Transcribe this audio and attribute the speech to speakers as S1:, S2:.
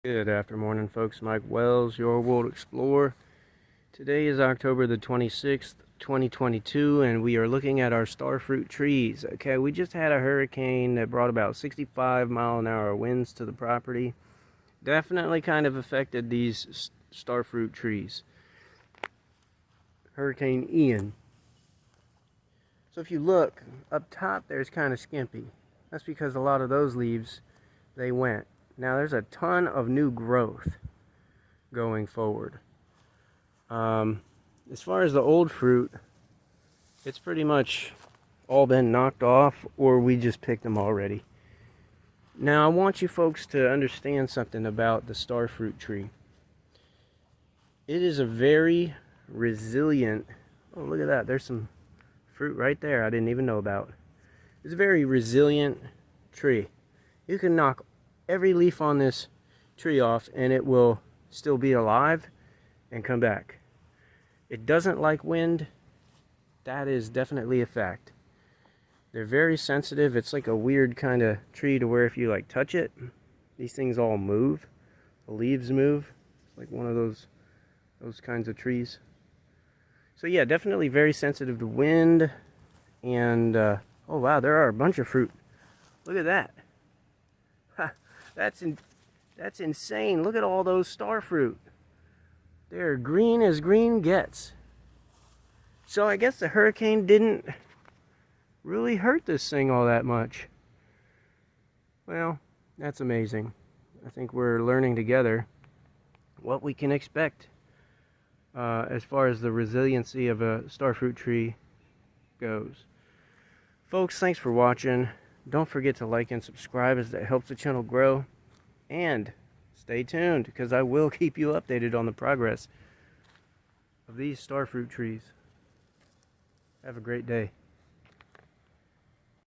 S1: Good afternoon, folks. Mike Wells, your World Explorer. Today is October the 26th, 2022, and we are looking at our starfruit trees. Okay, we just had a hurricane that brought about 65-mile-an-hour winds to the property. Definitely kind of affected these starfruit trees. Hurricane Ian. So if you look up top, there's kind of skimpy. That's because a lot of those leaves, they went. Now there's a ton of new growth going forward. As far as the old fruit, it's pretty much all been knocked off, or we just picked them already. Now I want you folks to understand something about the starfruit tree. It is a very resilient, oh look at that, there's some fruit right there I didn't even know about. It's a very resilient tree. You can knock every leaf on this tree off and it will still be alive and come back. It doesn't like wind. That is definitely a fact. They're very sensitive. It's like a weird kind of tree to where if you like touch it, these things all move. The leaves move. It's like one of those kinds of trees. So yeah, definitely very sensitive to wind. And oh wow, there are a bunch of fruit. Look at that. That's insane. Look at all those starfruit. They're green as green gets. So I guess the hurricane didn't really hurt this thing all that much. Well, that's amazing. I think we're learning together what we can expect as far as the resiliency of a starfruit tree goes. Folks, thanks for watching. Don't forget to like and subscribe, as that helps the channel grow. And stay tuned, because I will keep you updated on the progress of these starfruit trees. Have a great day.